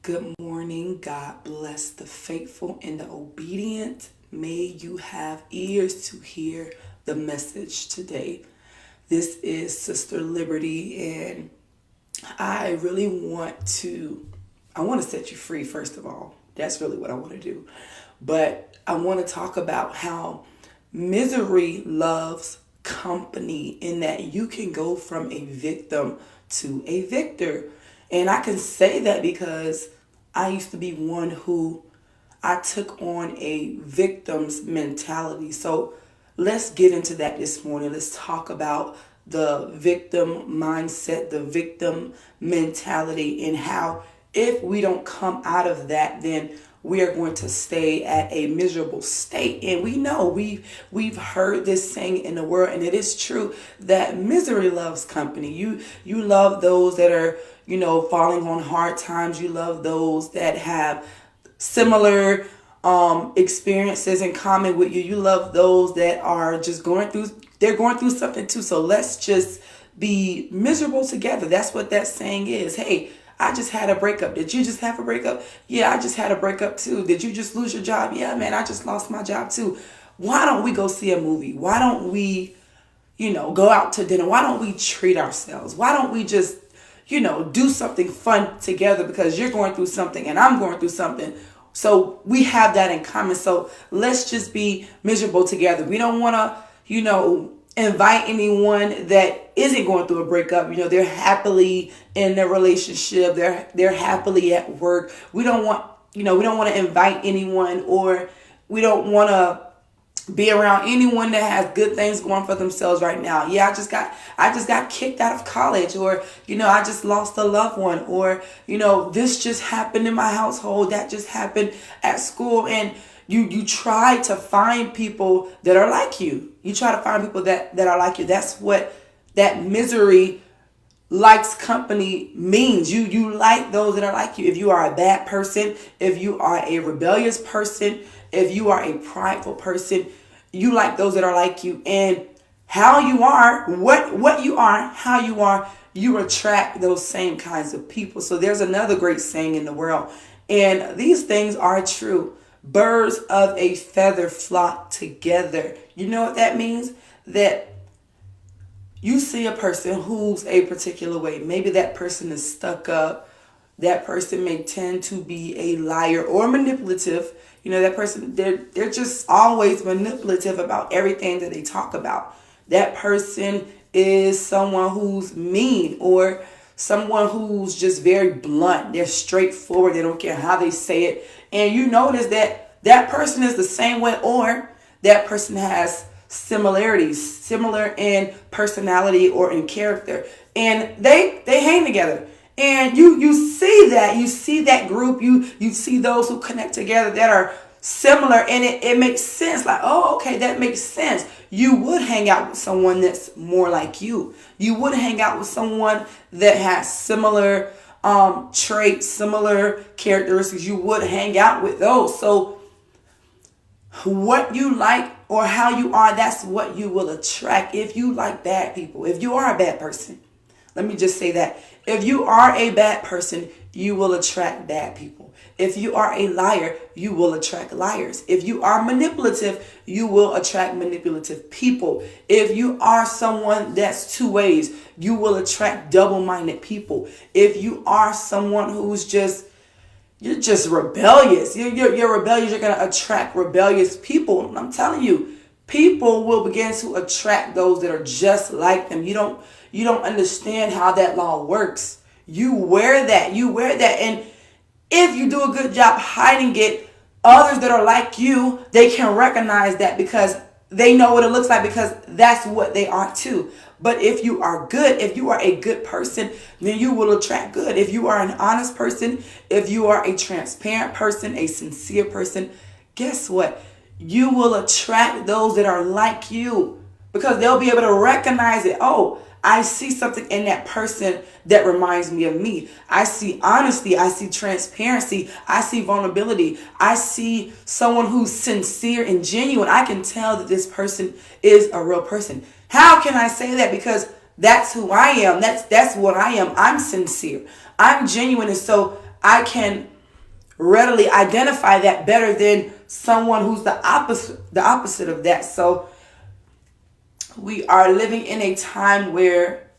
Good morning. God bless the faithful and the obedient. May you have ears to hear the message today. This is Sister Liberty, and I really I want to set you free, first of all. That's really what I want to do. But I want to talk about how misery loves company, in that you can go from a victim to a victor. And I can say that because I used to be one who I took on a victim's mentality. So let's get into that this morning. Let's talk about the victim mindset, the victim mentality, and how if we don't come out of that, then we are going to stay at a miserable state. And we know we've heard this saying in the world, and it is true that misery loves company. You love those that are, falling on hard times. You love those that have similar experiences in common with you. You love those that are just they're going through something too. So let's just be miserable together. That's what that saying is. Hey, I just had a breakup. Did you just have a breakup? Yeah, I just had a breakup too. Did you just lose your job? Yeah, man, I just lost my job too. Why don't we go see a movie? Why don't we, go out to dinner? Why don't we treat ourselves? Why don't we just, do something fun together, because you're going through something and I'm going through something. So we have that in common. So let's just be miserable together. We don't want to, invite anyone that isn't going through a breakup. They're happily in their relationship. They're happily at work. We don't want, we don't want to invite anyone, or we don't want to be around anyone that has good things going for themselves right now. Yeah, I just got kicked out of college, or I just lost a loved one, or this just happened in my household, that just happened at school. And you try to find people that are like you. You try to find people that are like you. That's what that misery likes company means. You like those that are like you. If you are a bad person, if you are a rebellious person, if you are a prideful person, you like those that are like you. And how you are, what you are, how you are, you attract those same kinds of people. So there's another great saying in the world, and these things are true. Birds of a feather flock together. You know what that means? That you see a person who's a particular way. Maybe that person is stuck up. That person may tend to be a liar or manipulative. That person, they're just always manipulative about everything that they talk about. That person is someone who's mean, or someone who's just very blunt. They're straightforward. They don't care how they say it. And you notice that person is the same way, or that person has similarities, similar in personality or in character. And they hang together. And you see that group, you see those who connect together that are similar, and it makes sense. Like, oh, okay, that makes sense. You would hang out with someone that's more like you. You would hang out with someone that has similar traits, similar characteristics. You would hang out with those. So what you like or how you are, that's what you will attract. If you like bad people, if you are a bad person, let me just say that. If you are a bad person, you will attract bad people. If you are a liar, you will attract liars. If you are manipulative, you will attract manipulative people. If you are someone that's two ways, you will attract double-minded people. If you are someone you're just rebellious. You're rebellious. You're going to attract rebellious people. And I'm telling you, people will begin to attract those that are just like them. You don't understand how that law works. You wear that. And if you do a good job hiding it, others that are like you, they can recognize that, because they know what it looks like, because that's what they are too. But if you are good, if you are a good person, then you will attract good. If you are an honest person, if you are a transparent person, a sincere person, guess what? You will attract those that are like you, because they'll be able to recognize it. Oh, I see something in that person that reminds me of me. I see honesty. I see transparency. I see vulnerability. I see someone who's sincere and genuine. I can tell that this person is a real person. How can I say that? Because that's who I am. That's what I am. I'm sincere. I'm genuine. And so I can readily identify that better than someone who's the opposite of that. So we are living in a time where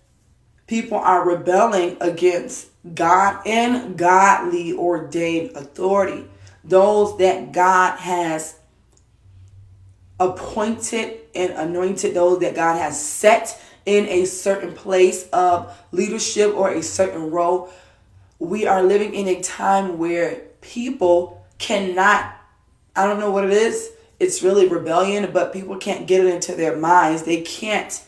people are rebelling against God and godly ordained authority. Those that God has appointed and anointed, those that God has set in a certain place of leadership or a certain role. We are living in a time where people cannot, I don't know what it is, it's really rebellion, but people can't get it into their minds. They can't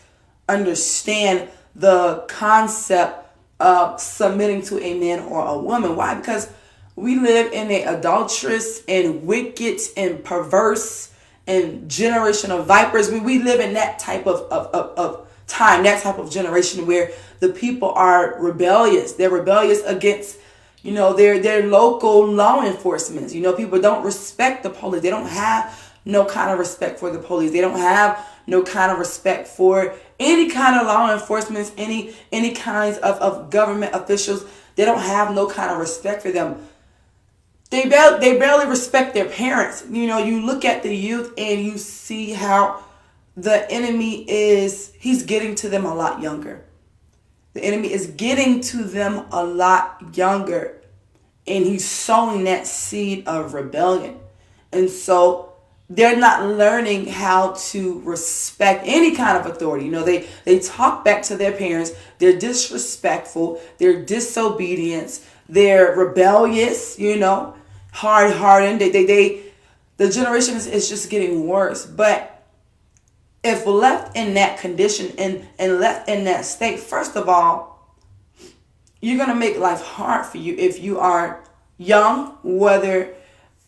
understand the concept of submitting to a man or a woman. Why? Because we live in an adulterous and wicked and perverse and generation of vipers. We live in that type of time, that type of generation where the people are rebellious. They're rebellious against, their local law enforcement. People don't respect the police. They don't have no kind of respect for the police. They don't have no kind of respect for any kind of law enforcement, any kinds of government officials. They don't have no kind of respect for them. They barely respect their parents. You look at the youth and you see how the enemy he's getting to them a lot younger. The enemy is getting to them a lot younger. And he's sowing that seed of rebellion. And so they're not learning how to respect any kind of authority. They talk back to their parents. They're disrespectful. They're disobedient. They're rebellious, hard-hardened. The generation is just getting worse. But if left in that condition and left in that state, first of all, you're going to make life hard for you if you are young, whether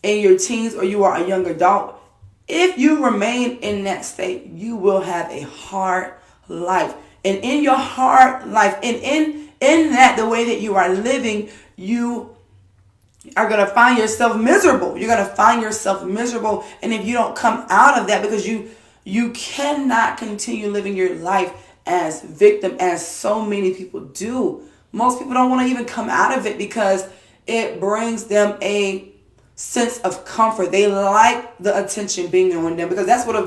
in your teens or you are a young adult. If you remain in that state, you will have a hard life. And in your hard life, and in that, the way that you are living, you are going to find yourself miserable. You're going to find yourself miserable. And if you don't come out of that, because you cannot continue living your life as victim, as so many people do. Most people don't want to even come out of it because it brings them a sense of comfort. They like the attention being on them, because that's what a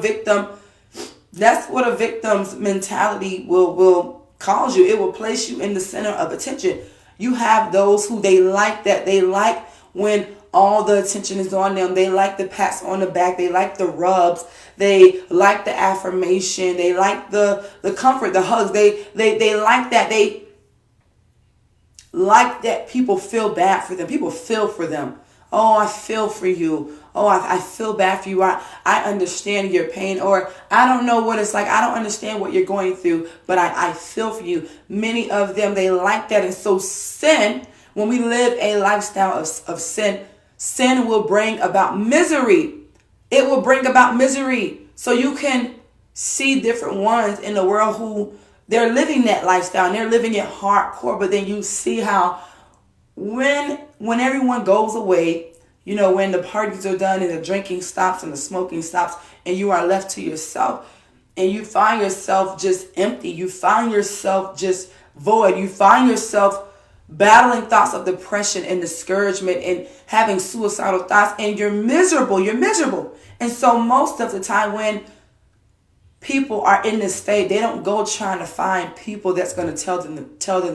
victim's mentality will cause you. It will place you in the center of attention. You have those who they like that. They like when all the attention is on them. They like the pats on the back. They like the rubs. They like the affirmation. They like the comfort, the hugs. They like that. They like that people feel bad for them. People feel for them. Oh, I feel for you. Oh, I feel bad for you. I understand your pain. Or I don't know what it's like. I don't understand what you're going through, but I feel for you. Many of them, they like that. And so sin, when we live a lifestyle of sin, sin will bring about misery. It will bring about misery. So you can see different ones in the world who they're living that lifestyle and they're living it hardcore, but then you see how when everyone goes away, when the parties are done and the drinking stops and the smoking stops and you are left to yourself and you find yourself just empty, you find yourself just void, you find yourself battling thoughts of depression and discouragement and having suicidal thoughts, and you're miserable. And so most of the time when people are in this state, they don't go trying to find people that's going to tell them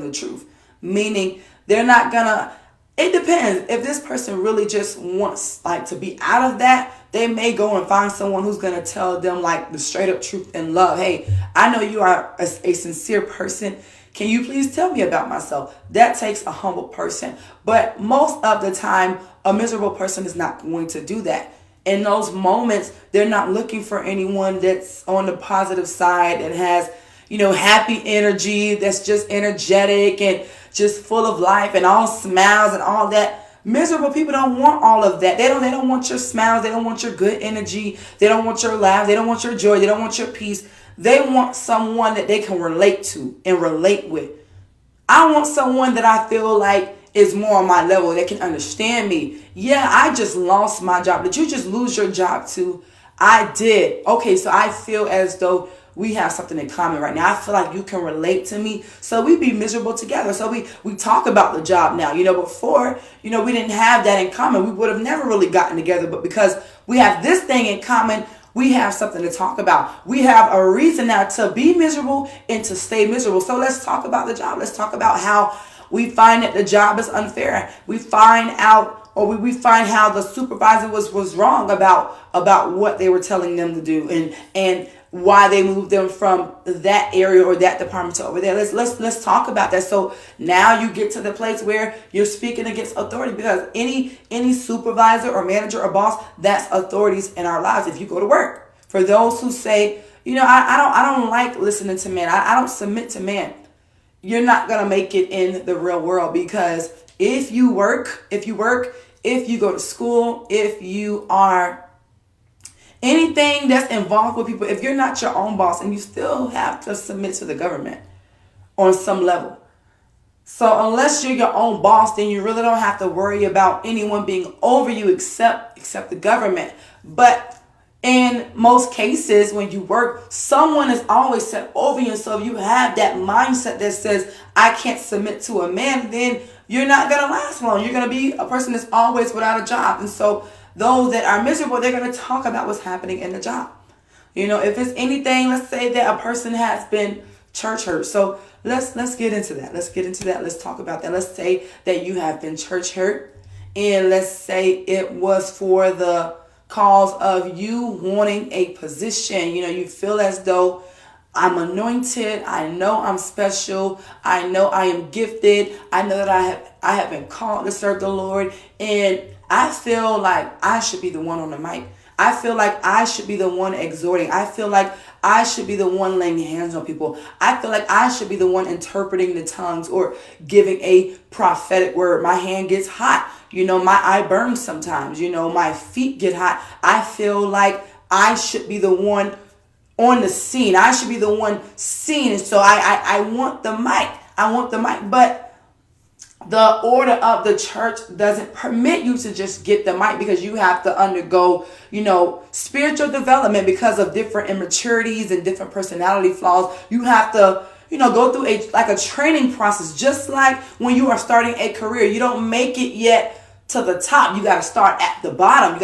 the truth. Meaning they're not going to, it depends. If this person really just wants to be out of that, they may go and find someone who's going to tell them the straight up truth and love. Hey, I know you are a sincere person. Can you please tell me about myself? That takes a humble person. But most of the time, a miserable person is not going to do that. In those moments, they're not looking for anyone that's on the positive side and has, happy energy, that's just energetic and just full of life and all smiles and all that. Miserable people don't want all of that. They don't want your smiles. They don't want your good energy. They don't want your laugh. They don't want your joy. They don't want your peace. They want someone that they can relate to and relate with. I want someone that I feel like is more on my level, that can understand me. Yeah, I just lost my job. Did you just lose your job too? I did. Okay, so I feel as though we have something in common right now. I feel like you can relate to me. So we be miserable together. So we talk about the job now. Before, we didn't have that in common. We would have never really gotten together. But because we have this thing in common, we have something to talk about. We have a reason now to be miserable and to stay miserable. So let's talk about the job. Let's talk about how we find that the job is unfair. We find out, or we find how the supervisor was wrong about what they were telling them to do, and why they moved them from that area or that department to over there. Let's talk about that. So now you get to the place where you're speaking against authority, because any supervisor or manager or boss, that's authorities in our lives. If you go to work, for those who say, I don't like listening to man. I don't submit to man. You're not going to make it in the real world, because if you work, if you go to school, if you are anything that's involved with people, if you're not your own boss, and you still have to submit to the government on some level. So unless you're your own boss, then you really don't have to worry about anyone being over you except the government. But in most cases, when you work, someone is always set over you. So if you have that mindset that says, I can't submit to a man, then you're not going to last long. You're going to be a person that's always without a job. And so those that are miserable, they're going to talk about what's happening in the job. If it's anything, let's say that a person has been church hurt. So let's get into that. Let's talk about that. Let's say that you have been church hurt, and let's say it was for the cause of you wanting a position. You feel as though I'm anointed. I know I'm special. I know I am gifted. I know that I have been called to serve the Lord, and I feel like I should be the one on the mic. I feel like I should be the one exhorting. I feel like I should be the one laying hands on people. I feel like I should be the one interpreting the tongues or giving a prophetic word. My hand gets hot. My eye burns sometimes. My feet get hot. I feel like I should be the one on the scene. I should be the one seen. And so I want the mic. But the order of the church doesn't permit you to just get the mic, because you have to undergo, spiritual development because of different immaturities and different personality flaws. You have to, go through a training process, just like when you are starting a career. You don't make it yet to the top. You got to start at the bottom.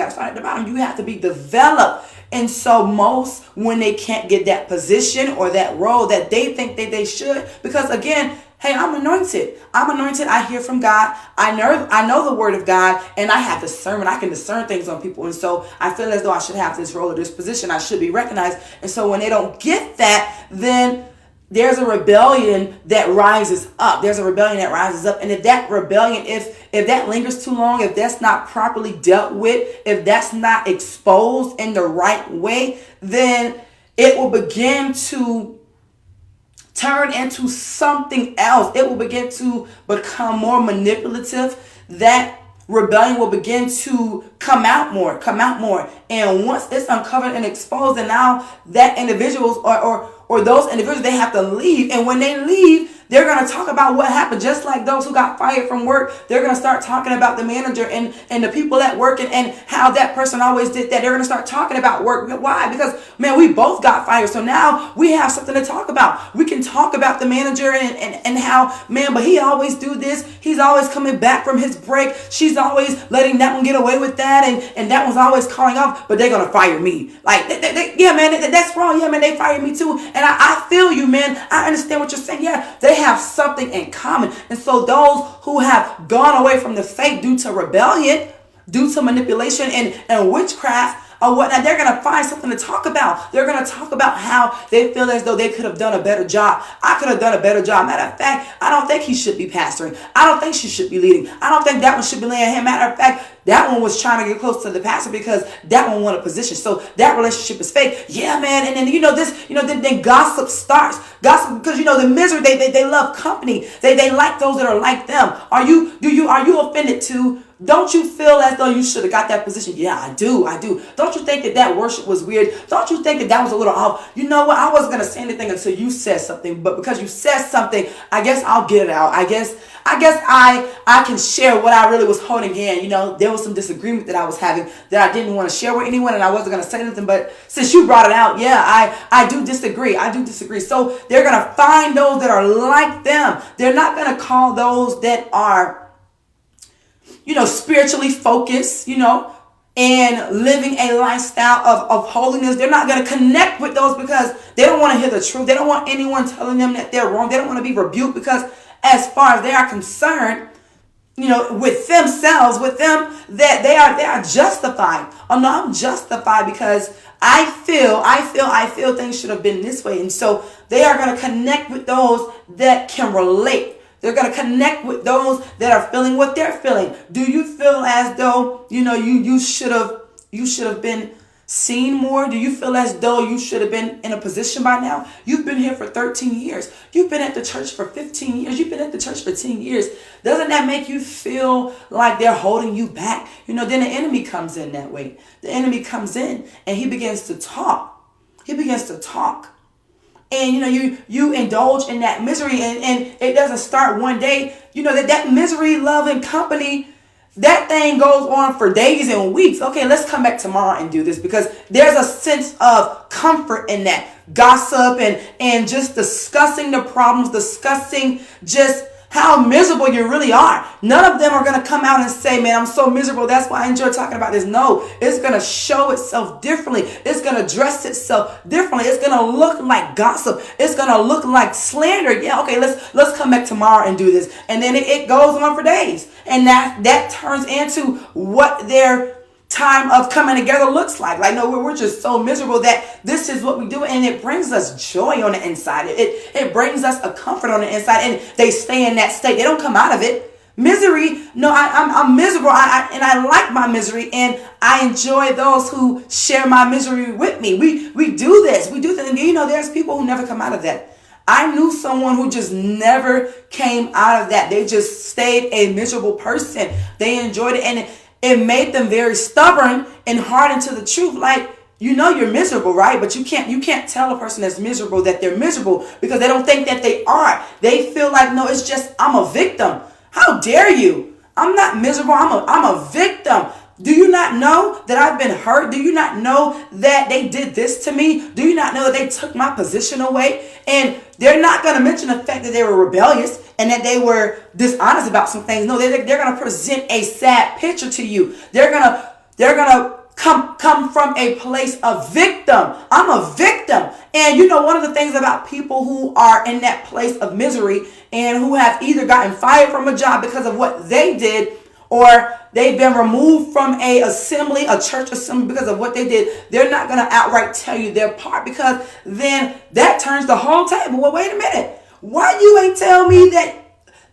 You have to be developed. And so most, when they can't get that position or that role that they think that they should, because again, hey, I'm anointed. I hear from God. I know the word of God, and I have discernment. I can discern things on people. And so I feel as though I should have this role or this position. I should be recognized. And so when they don't get that, then there's a rebellion that rises up. And if that rebellion, if that lingers too long, if that's not properly dealt with, if that's not exposed in the right way, then it will begin to turn into something else. It will begin to become more manipulative. That rebellion will begin to come out more. And once it's uncovered and exposed, and now that individuals or those individuals, they have to leave. And when they leave, they're going to talk about what happened. Just like those who got fired from work, they're going to start talking about the manager and the people at work and how that person always did that. They're going to start talking about work. Why? Because, man, we both got fired. So now we have something to talk about. We can talk about the manager and how, man, but he always do this. He's always coming back from his break. She's always letting that one get away with that. And that one's always calling off, but they're going to fire me. Like, yeah, man, that's wrong. Yeah, man, they fired me too. And I feel you, man. I understand what you're saying. Yeah, they have something in common. And so those who have gone away from the faith due to rebellion, due to manipulation and witchcraft or whatnot, they're going to find something to talk about. They're going to talk about how they feel as though they could have done a better job. I could have done a better job. Matter of fact, I don't think he should be pastoring. I don't think she should be leading. I don't think that one should be laying him. Matter of fact, that one was trying to get close to the pastor because that one wanted a position. So that relationship is fake. Yeah, man. And then then gossip starts. Gossip, because the misery, they love company. They like those that are like them. Are you offended too? Don't you feel as though you should have got that position? Yeah, I do. Don't Don't you think that that worship was weird? Don't you think that that was a little off? You know what? I wasn't going to say anything until you said something, but because you said something, I guess I'll get it out. I guess I can share what I really was holding in. You know, there was some disagreement that I was having that I didn't want to share with anyone, and I wasn't going to say anything, but since you brought it out, yeah, I do disagree. I do disagree. So they're going to find those that are like them. They're not going to call those that are, you know, spiritually focused, you know, and living a lifestyle of holiness. They're not going to connect with those because they don't want to hear the truth. They don't want anyone telling them that they're wrong. They don't want to be rebuked because as far as they are concerned, you know, with themselves, with them, that they are justified. Oh no, I'm justified because I feel things should have been this way. And so they are going to connect with those that can relate. They're going to connect with those that are feeling what they're feeling. Do you feel as though, you know, you should have been seen more? Do you feel as though you should have been in a position by now? You've been here for 13 years. You've been at the church for 15 years. You've been at the church for 10 years. Doesn't that make you feel like they're holding you back? You know, then the enemy comes in that way. The enemy comes in and he begins to talk. He begins to talk. And, you know, you indulge in that misery and it doesn't start one day. You know, that misery, love, and company, that thing goes on for days and weeks. Okay, let's come back tomorrow and do this because there's a sense of comfort in that. Gossip and just discussing the problems, discussing just how miserable you really are. None of them are going to come out and say, man, I'm so miserable. That's why I enjoy talking about this. No, it's going to show itself differently. It's going to dress itself differently. It's going to look like gossip. It's going to look like slander. Yeah, okay, let's come back tomorrow and do this. And then it goes on for days. And that turns into what their time of coming together looks like. Like, no, we're just so miserable that this is what we do. And it brings us joy on the inside. It brings us a comfort on the inside. And they stay in that state. They don't come out of it. Misery, no, I'm miserable. And I like my misery. And I enjoy those who share my misery with me. We do this. We do this. And you know, there's people who never come out of that. I knew someone who just never came out of that. They just stayed a miserable person. They enjoyed it. And it made them very stubborn and hardened to the truth. Like, you know you're miserable, right? But you can't tell a person that's miserable that they're miserable because they don't think that they are. They feel like, no, it's just I'm a victim. How dare you? I'm not miserable. I'm a victim. Do you not know that I've been hurt? Do you not know that they did this to me? Do you not know that they took my position away? And they're not going to mention the fact that they were rebellious and that they were dishonest about some things. No, they're going to present a sad picture to you. They're going to come from a place of victim. I'm a victim. And you know, one of the things about people who are in that place of misery and who have either gotten fired from a job because of what they did, or they've been removed from a church assembly because of what they did, they're not going to outright tell you their part because then that turns the whole table. Well, wait a minute. Why you ain't tell me that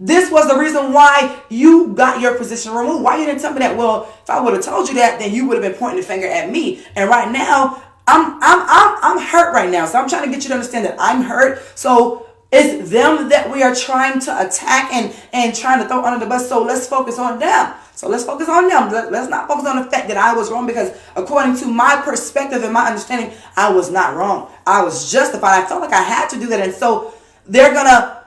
this was the reason why you got your position removed? Why you didn't tell me that? Well, if I would have told you that, then you would have been pointing the finger at me. And right now, I'm hurt right now. So I'm trying to get you to understand that I'm hurt. So it's them that we are trying to attack and trying to throw under the bus. So let's focus on them. Let's not focus on the fact that I was wrong because according to my perspective and my understanding, I was not wrong. I was justified. I felt like I had to do that. And so they're going to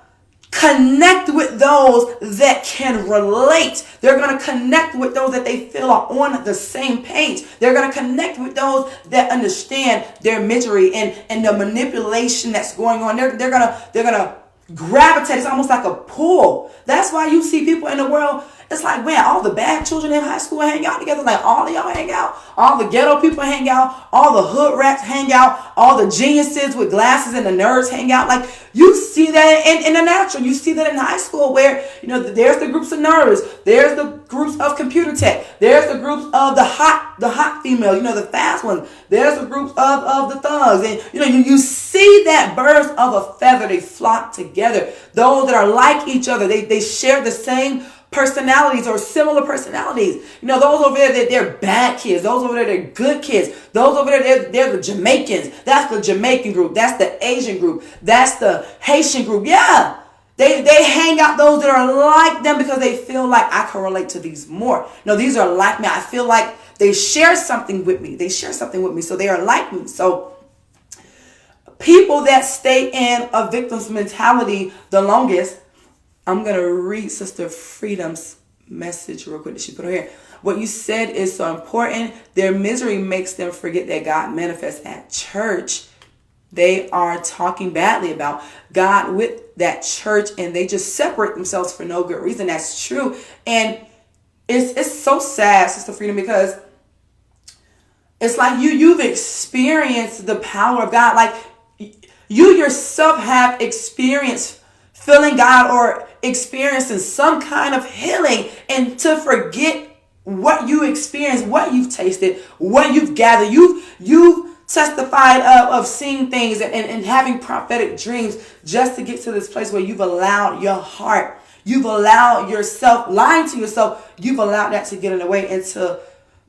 connect with those that can relate. They're going to connect with those that they feel are on the same page. They're going to connect with those that understand their misery and the manipulation that's going on. They're gonna gravitate. It's almost like a pull. That's why you see people in the world. It's like, man, all the bad children in high school hang out together. Like, all of y'all hang out. All the ghetto people hang out. All the hood rats hang out. All the geniuses with glasses and the nerds hang out. Like, you see that in the natural. You see that in high school where, you know, there's the groups of nerds. There's the groups of computer tech. There's the groups of the hot female, you know, the fast ones. There's the groups of the thugs. And, you know, you see that birds of a feather, they flock together. Those that are like each other, they share the same personalities or similar personalities. You know, those over there, they're bad kids. Those over there, they're good kids. Those over there, they're the Jamaicans. That's the Jamaican group. That's the Asian group. That's the Haitian group. Yeah. They hang out those that are like them because they feel like I can relate to these more. No, these are like me. I feel like they share something with me. They share something with me, so they are like me. So people that stay in a victim's mentality the longest, I'm going to read Sister Freedom's message real quick that she put her here. What you said is so important. Their misery makes them forget that God manifests at church. They are talking badly about God with that church, and they just separate themselves for no good reason. That's true. And it's so sad, Sister Freedom, because it's like you've experienced the power of God. Like you yourself have experienced feeling God or experiencing some kind of healing, and to forget what you experienced, what you've tasted, what you've gathered, you've testified of seeing things and having prophetic dreams just to get to this place where you've allowed your heart, you've allowed yourself, lying to yourself, you've allowed that to get in the way and to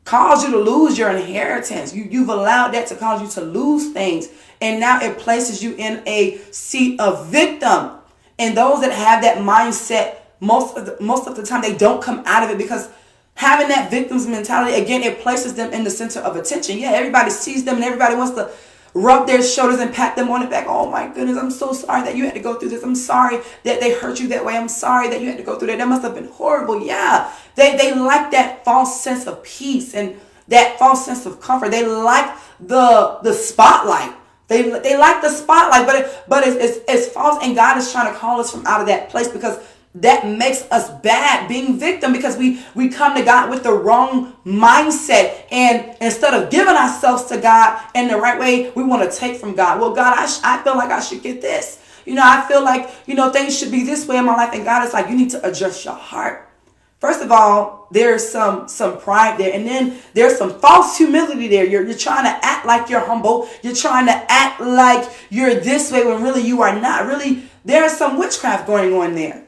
cause you to lose your inheritance. You've allowed that to cause you to lose things. And now it places you in a seat of victim. And those that have that mindset, most of the time, they don't come out of it, because having that victim's mentality, again, it places them in the center of attention. Yeah, everybody sees them and everybody wants to rub their shoulders and pat them on the back. Oh my goodness, I'm so sorry that you had to go through this. I'm sorry that they hurt you that way. I'm sorry that you had to go through that. That must have been horrible. Yeah, they like that false sense of peace and that false sense of comfort. They like the spotlight. They like the spotlight, but it's false, and God is trying to call us from out of that place, because that makes us bad, being victim, because we come to God with the wrong mindset, and instead of giving ourselves to God in the right way, we want to take from God. Well, God, I feel like I should get this. I feel like, things should be this way in my life, and God is like, you need to adjust your heart. First of all, there's some pride there, and then there's some false humility there. You're trying to act like you're humble. You're trying to act like you're this way when really you are not. Really, there's some witchcraft going on there.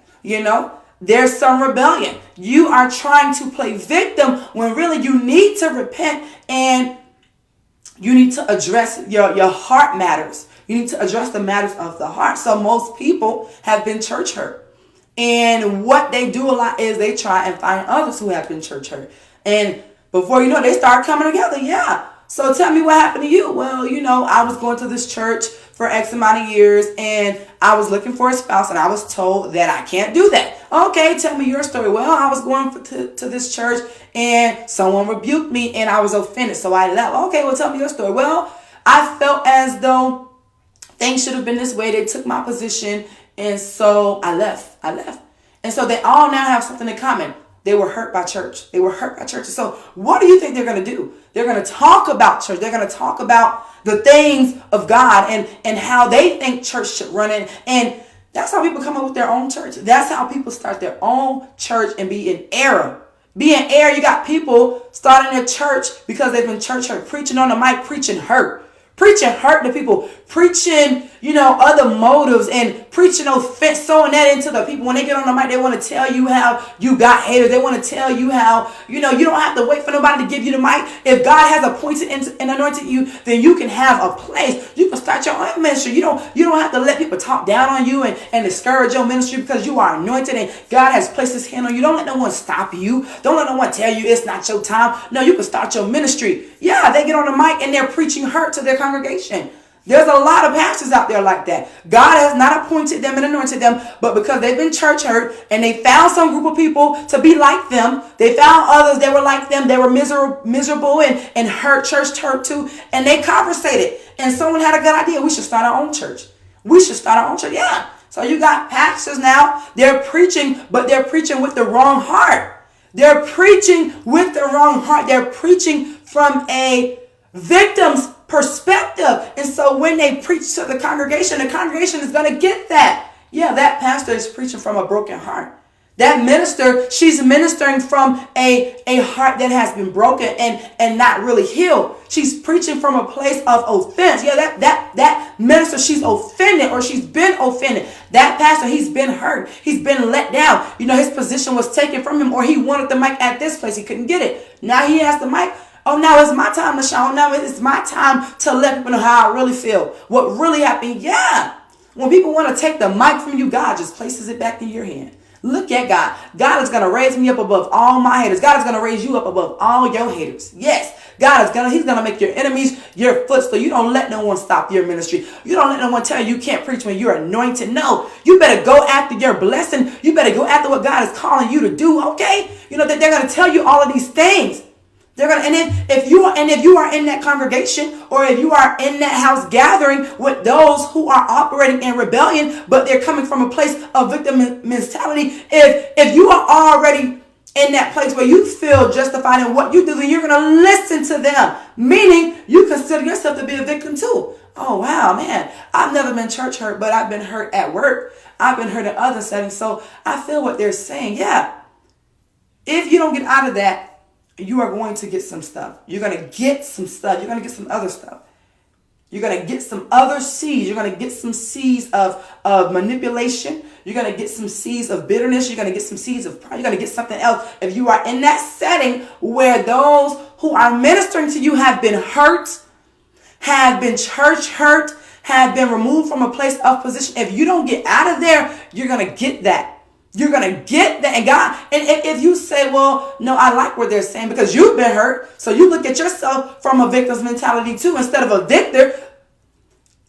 There's some rebellion. You are trying to play victim when really you need to repent, and you need to address your heart matters. You need to address the matters of the heart. So most people have been church hurt. And what they do a lot is they try and find others who have been church hurt. And before you know it, they start coming together. Yeah. So tell me what happened to you. Well, I was going to this church for X amount of years, and I was looking for a spouse, and I was told that I can't do that. Okay, tell me your story. Well, I was going to this church, and someone rebuked me, and I was offended, so I left. Okay, well, tell me your story. Well, I felt as though things should have been this way. They took my position, and so I left. And so they all now have something in common. They were hurt by church. They were hurt by church. So what do you think they're going to do? They're going to talk about church. They're going to talk about the things of God and how they think church should run it. And that's how people come up with their own church. That's how people start their own church and be in error. Be in error. You got people starting a church because they've been church hurt, preaching on the mic, preaching hurt. Preaching hurt to people, preaching, other motives, and preaching offense, sowing that into the people. When they get on the mic, they want to tell you how you got haters. They want to tell you how, you don't have to wait for nobody to give you the mic. If God has appointed and anointed you, then you can have a place. You can start your own ministry. You don't have to let people talk down on you and discourage your ministry, because you are anointed and God has placed his hand on you. Don't let no one stop you. Don't let no one tell you it's not your time. No, you can start your ministry. Yeah, they get on the mic and they're preaching hurt to their congregation. There's a lot of pastors out there like that. God has not appointed them and anointed them, but because they've been church hurt and they found some group of people to be like them, they found others that were like them, they were miserable and hurt, church hurt too, and they conversated. And someone had a good idea. We should start our own church. Yeah. So you got pastors now, they're preaching, but they're preaching with the wrong heart. They're preaching with the wrong heart. They're preaching from a victim's perspective. And so when they preach to the congregation is going to get that. Yeah, that pastor is preaching from a broken heart. That minister, she's ministering from a heart that has been broken and not really healed. She's preaching from a place of offense. Yeah, that minister, she's offended, or she's been offended. That pastor, he's been hurt. He's been let down. His position was taken from him, or he wanted the mic at this place. He couldn't get it. Now he has the mic. Oh, now it's my time to shine. Now it's my time to let people know how I really feel. What really happened. Yeah. When people want to take the mic from you, God just places it back in your hand. Look at God. God is going to raise me up above all my haters. God is going to raise you up above all your haters. Yes. He's going to make your enemies your footstool. You don't let no one stop your ministry. You don't let no one tell you can't preach when you're anointed. No, you better go after your blessing. You better go after what God is calling you to do. Okay. You know that they're going to tell you all of these things. And if you are in that congregation, or if you are in that house gathering with those who are operating in rebellion, but they're coming from a place of victim mentality, if you are already in that place where you feel justified in what you do, then you're going to listen to them, meaning you consider yourself to be a victim too. Oh, wow, man, I've never been church hurt, but I've been hurt at work. I've been hurt in other settings. So I feel what they're saying. Yeah. If you don't get out of that, you are going to get some stuff. You're going to get some stuff. You're going to get some other stuff. You're going to get some other seeds. You're going to get some seeds of manipulation. You're going to get some seeds of bitterness. You're going to get some seeds of pride. You're going to get something else. If you are in that setting where those who are ministering to you have been hurt, have been church hurt, have been removed from a place of position, if you don't get out of there, you're going to get that. You're going to get that. And God, and if you say, well, no, I like what they're saying because you've been hurt. So you look at yourself from a victim's mentality too, instead of a victor.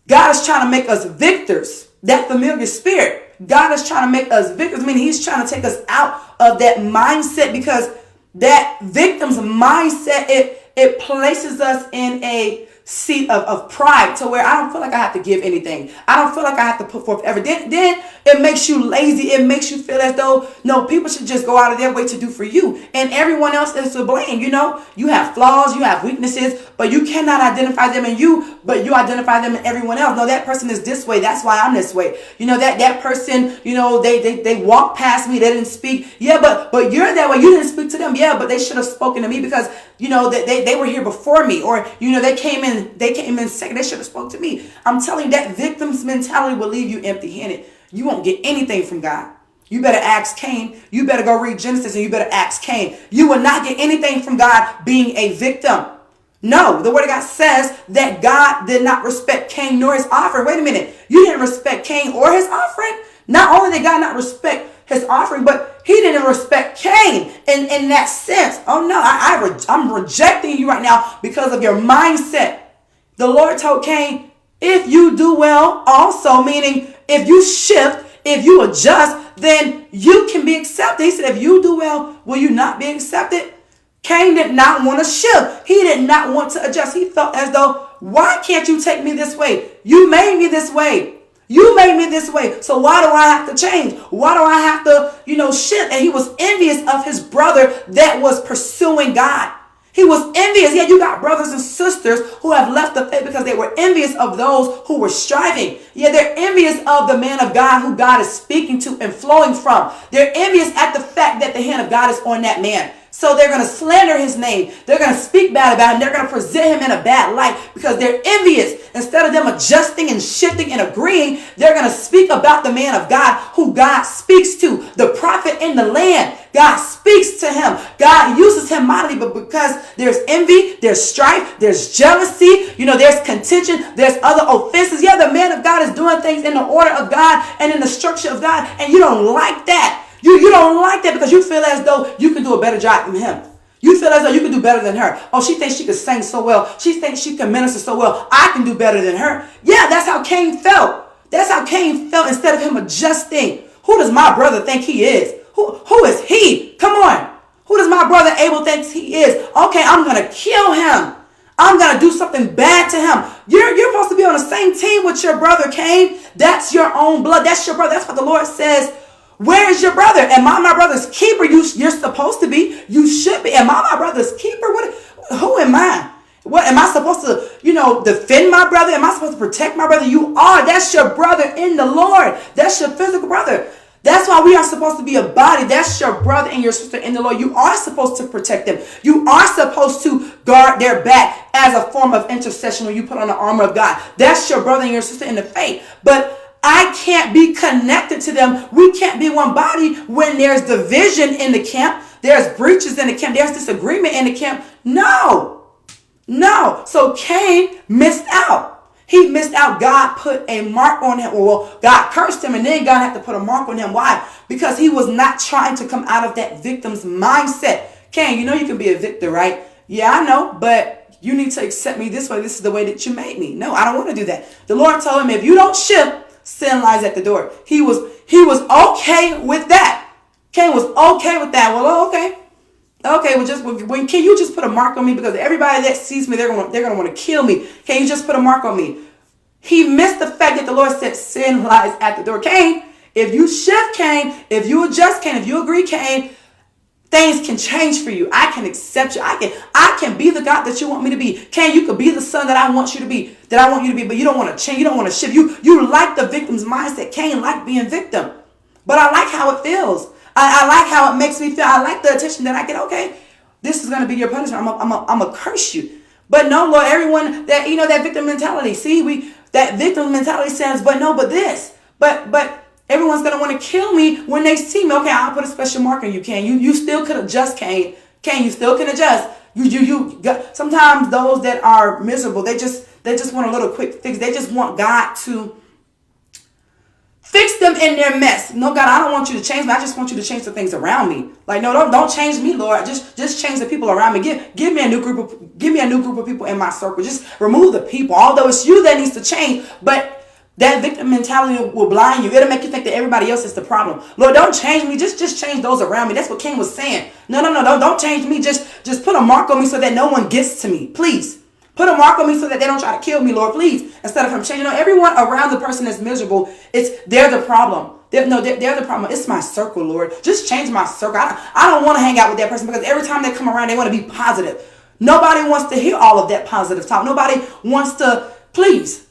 God is trying to make us victors. That familiar spirit. God is trying to make us victors. I mean, he's trying to take us out of that mindset, because that victim's mindset, it places us in a seat of pride, to where I don't feel like I have to give anything. I don't feel like I have to put forth everything. Then it makes you lazy. It makes you feel as though, no, people should just go out of their way to do for you. And everyone else is to blame. You know, you have flaws, you have weaknesses, but you cannot identify them in you, but you identify them in everyone else. No, that person is this way. That's why I'm this way. You know, that person, you know, they walked past me. They didn't speak. Yeah, but you're that way. You didn't speak to them. Yeah, but they should have spoken to me because, you know, they were here before me, or, you know, they came in second. They should have spoke to me. I'm telling you, that victim's mentality will leave you empty-handed. You won't get anything from God. You better ask Cain. You better go read Genesis and you better ask Cain. You will not get anything from God being a victim. No, the word of God says that God did not respect Cain nor his offering. Wait a minute. You didn't respect Cain or his offering? Not only did God not respect his offering, but he didn't respect Cain in that sense. Oh no, I'm rejecting you right now because of your mindset. The Lord told Cain, if you do well also, meaning if you shift, if you adjust, then you can be accepted. He said, if you do well, will you not be accepted? Cain did not want to shift. He did not want to adjust. He felt as though, why can't you take me this way? You made me this way. You made me this way. So why do I have to change? Why do I have to, shift? And he was envious of his brother that was pursuing God. He was envious. Yeah, you got brothers and sisters who have left the faith because they were envious of those who were striving. Yeah, they're envious of the man of God who God is speaking to and flowing from. They're envious at the fact that the hand of God is on that man. So they're going to slander his name. They're going to speak bad about him. They're going to present him in a bad light because they're envious. Instead of them adjusting and shifting and agreeing, they're going to speak about the man of God who God speaks to, the prophet in the land. God speaks to him. God uses him mightily, but because there's envy, there's strife, there's jealousy, there's contention, there's other offenses. Yeah, the man of God is doing things in the order of God and in the structure of God, and you don't like that. You don't like that because you feel as though you can do a better job than him. You feel as though you can do better than her. Oh, she thinks she can sing so well. She thinks she can minister so well. I can do better than her. Yeah, that's how Cain felt. That's how Cain felt instead of him adjusting. Who does my brother think he is? Who is he? Come on. Who does my brother Abel think he is? Okay, I'm going to kill him. I'm going to do something bad to him. You're supposed to be on the same team with your brother, Cain. That's your own blood. That's your brother. That's what the Lord says. Where is your brother? Am I my brother's keeper? You're supposed to be. You should be. Am I my brother's keeper? Who am I? What am I supposed to, defend my brother? Am I supposed to protect my brother? You are. That's your brother in the Lord. That's your physical brother. That's why we are supposed to be a body. That's your brother and your sister in the Lord. You are supposed to protect them. You are supposed to guard their back as a form of intercession when you put on the armor of God. That's your brother and your sister in the faith. But I can't be connected to them. We can't be one body when there's division in the camp. There's breaches in the camp. There's disagreement in the camp. No. So Cain missed out. He missed out. God put a mark on him. Well, God cursed him, and then God had to put a mark on him. Why? Because he was not trying to come out of that victim's mindset. Cain, you know you can be a victim, right? Yeah, I know, but you need to accept me this way. This is the way that you made me. No, I don't want to do that. The Lord told him, if you don't shift, sin lies at the door. He was okay with that. Cain was okay with that. Well, okay. Okay, well, can you just put a mark on me, because everybody that sees me, they're gonna want to kill me. Can you just put a mark on me? He missed the fact that the Lord said sin lies at the door. Cain, if you shift, Cain, if you adjust, Cain, if you agree, Cain, things can change for you. I can accept you. I can be the God that you want me to be. Cain, you could be the son that I want you to be, but you don't want to change. You don't want to shift. You like the victim's mindset. Cain liked being victim, but I like how it feels. I like how it makes me feel. I like the attention that I get. Okay, this is going to be your punishment. I'm going to curse you. But no, Lord, everyone that, that victim mentality. See, that victim mentality says, but this. But everyone's going to want to kill me when they see me. Okay, I'll put a special mark on you, Cain. You still could adjust, Cain. Cain, you still can adjust. Sometimes those that are miserable, they just want a little quick fix. They just want God to fix them in their mess. No, God, I don't want you to change me. I just want you to change the things around me. Like, no, don't change me, Lord. Just change the people around me. Give me a new group of people in my circle. Just remove the people. Although it's you that needs to change, but that victim mentality will blind you. It'll make you think that everybody else is the problem. Lord, don't change me. Just change those around me. That's what Cain was saying. No, don't change me. Just put a mark on me so that no one gets to me. Please. Put a mark on me so that they don't try to kill me, Lord, please. Instead of him changing. Everyone around the person that's miserable, they're the problem. They're the problem. It's my circle, Lord. Just change my circle. I don't want to hang out with that person, because every time they come around, they want to be positive. Nobody wants to hear all of that positive talk. Nobody wants to, please.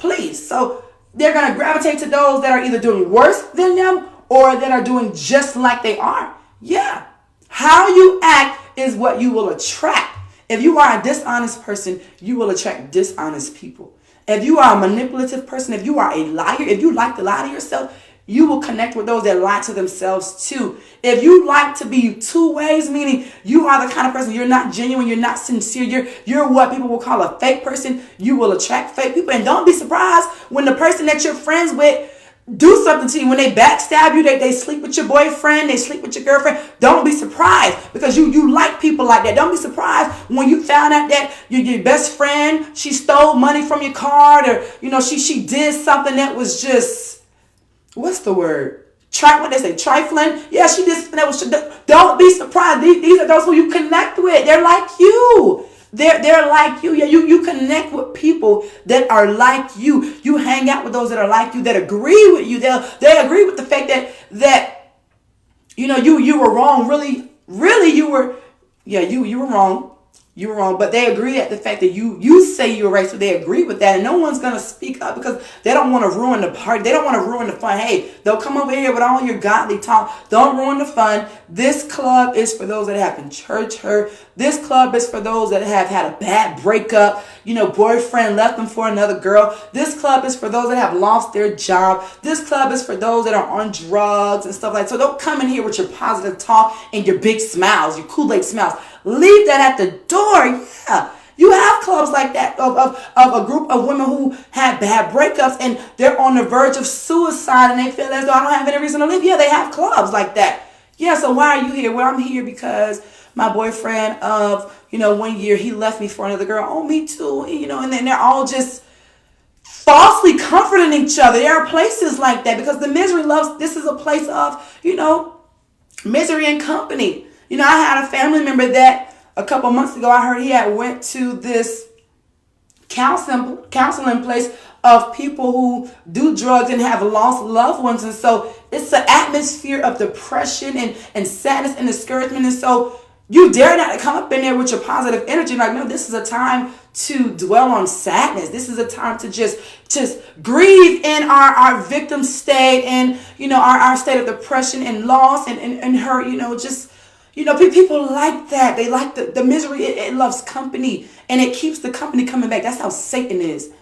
So they're going to gravitate to those that are either doing worse than them or that are doing just like they are. Yeah. How you act is what you will attract. If you are a dishonest person, you will attract dishonest people. If you are a manipulative person, if you are a liar, if you like to lie to yourself, you will connect with those that lie to themselves too. If you like to be two ways, meaning you are the kind of person, you're not genuine, you're not sincere, you're what people will call a fake person, you will attract fake people. And don't be surprised when the person that you're friends with do something to you. When they backstab you, they sleep with your boyfriend, they sleep with your girlfriend. Don't be surprised, because you like people like that. Don't be surprised when you found out that your best friend, she stole money from your card, or she did something that was just, what's the word? What they say, trifling. Yeah, she did something that was. Don't be surprised. These are those who you connect with. They're like you. They're like you. Yeah, you connect with people that are like you. You hang out with those that are like you, that agree with you. They agree with the fact that you were wrong. Really you were wrong. You were wrong, but they agree at the fact that you say you were right, so they agree with that, and no one's going to speak up because they don't want to ruin the party. They don't want to ruin the fun. Hey, they'll come over here with all your godly talk. Don't ruin the fun. This club is for those that have been church hurt. This club is for those that have had a bad breakup. Boyfriend left them for another girl. This club is for those that have lost their job. This club is for those that are on drugs and stuff like that. So don't come in here with your positive talk and your big smiles, your Kool-Aid smiles. Leave that at the door. Yeah. You have clubs like that of a group of women who had bad breakups and they're on the verge of suicide and they feel as though I don't have any reason to live. Yeah, they have clubs like that. Yeah, so why are you here? Well, I'm here because my boyfriend of, 1 year, he left me for another girl. Oh, me too. And then they're all just falsely comforting each other. There are places like that because the misery loves, this is a place of, misery and company. I had a family member that a couple months ago, I heard he had went to this counseling place of people who do drugs and have lost loved ones. And so it's an atmosphere of depression and sadness and discouragement. And so you dare not to come up in there with your positive energy. Like, no, this is a time to dwell on sadness. This is a time to just grieve in our victim state and, our state of depression and loss and hurt, people like that. They like the misery. It loves company and it keeps the company coming back. That's how Satan is.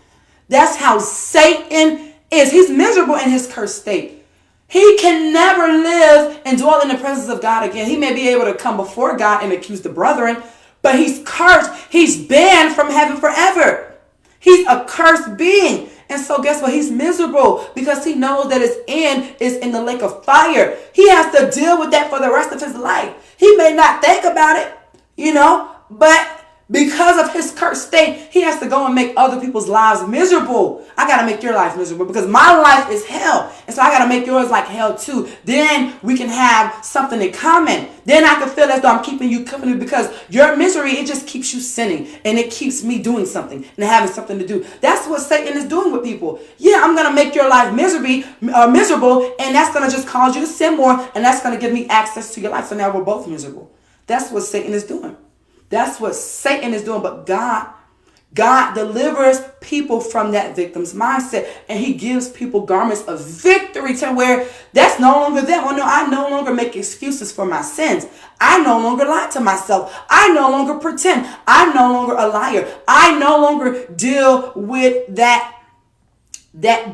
That's how Satan is. He's miserable in his cursed state. He can never live and dwell in the presence of God again. He may be able to come before God and accuse the brethren, but he's cursed. He's banned from heaven forever. He's a cursed being. And so guess what? He's miserable because he knows that his end is in the lake of fire. He has to deal with that for the rest of his life. He may not think about it, but because of his cursed state, he has to go and make other people's lives miserable. I got to make your life miserable because my life is hell. And so I got to make yours like hell too. Then we can have something in common. Then I can feel as though I'm keeping you company because your misery, it just keeps you sinning. And it keeps me doing something and having something to do. That's what Satan is doing with people. Yeah, I'm going to make your life miserable. And that's going to just cause you to sin more. And that's going to give me access to your life. So now we're both miserable. That's what Satan is doing. That's what Satan is doing. But God delivers people from that victim's mindset. And he gives people garments of victory to where that's no longer them. Oh no, I no longer make excuses for my sins. I no longer lie to myself. I no longer pretend. I'm no longer a liar. I no longer deal with that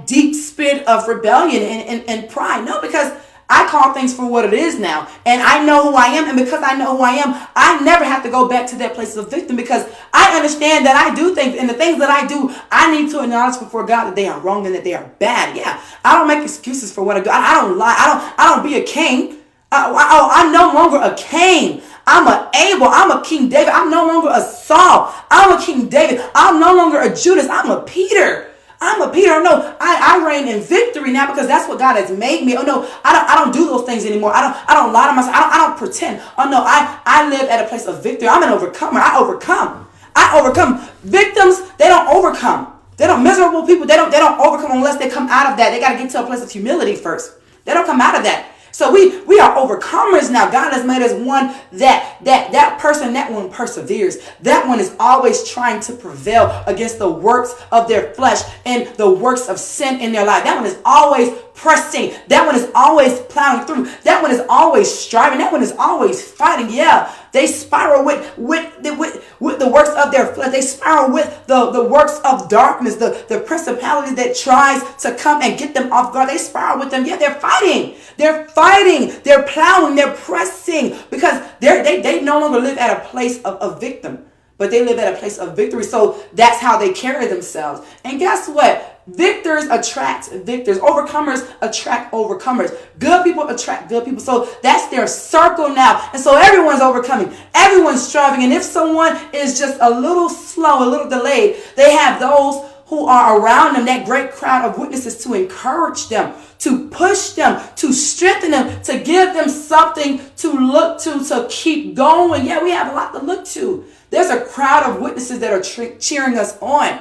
deep spirit of rebellion and pride. No, because I call things for what it is now. And I know who I am. And because I know who I am, I never have to go back to that place of victim because I understand that I do things. And the things that I do, I need to acknowledge before God that they are wrong and that they are bad. Yeah, I don't make excuses for what I do. I don't lie. I don't be a king. I'm no longer a Cain. I'm a Abel. I'm a King David. I'm no longer a Saul. I'm a King David. I'm no longer a Judas. I'm a Peter. I'm a Peter. No, I reign in victory now because that's what God has made me. Oh no, I don't do those things anymore. I don't lie to myself. I don't pretend. Oh no, I live at a place of victory. I'm an overcomer. I overcome. Victims, they don't overcome. They don't miserable people. They don't overcome unless they come out of that. They got to get to a place of humility first. They don't come out of that. So we are overcomers now. God has made us one that person, that one perseveres. That one is always trying to prevail against the works of their flesh and the works of sin in their life. That one is always pressing. That one is always plowing through. That one is always striving. That one is always fighting. Yeah, they spiral with the works of their flesh. They spiral with the works of darkness, the principality that tries to come and get them off guard. They spiral with them. Yeah, they're fighting. They're fighting. They're plowing. They're pressing because they no longer live at a place of victim, but they live at a place of victory. So that's how they carry themselves. And guess what? Victors attract victors. Overcomers attract overcomers. Good people attract good people. So that's their circle now. And so everyone's overcoming. Everyone's striving. And if someone is just a little slow, a little delayed, they have those who are around them, that great crowd of witnesses to encourage them, to push them, to strengthen them, to give them something to look to keep going. Yeah, we have a lot to look to. There's a crowd of witnesses that are cheering us on.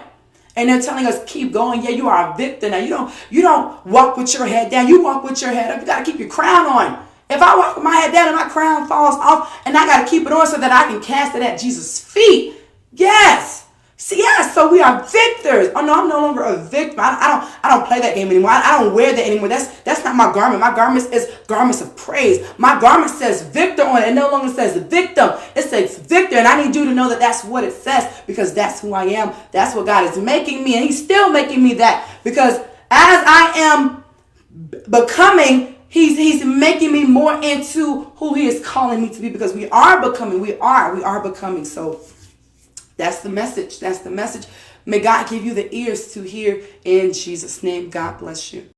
And they're telling us, keep going. Yeah, you are a victor. Now, you don't walk with your head down. You walk with your head up. You got to keep your crown on. If I walk with my head down and my crown falls off and I got to keep it on so that I can cast it at Jesus' feet. Yes. See, yes, so we are victors. Oh, no, I'm no longer a victim. I don't play that game anymore. I don't wear that anymore. That's not my garment. My garment is garments of praise. My garment says victor on it. It no longer says victim. It says victor. And I need you to know that that's what it says because that's who I am. That's what God is making me. And he's still making me that because as I am becoming, he's making me more into who he is calling me to be because we are becoming. We are becoming. So that's the message. That's the message. May God give you the ears to hear in Jesus' name. God bless you.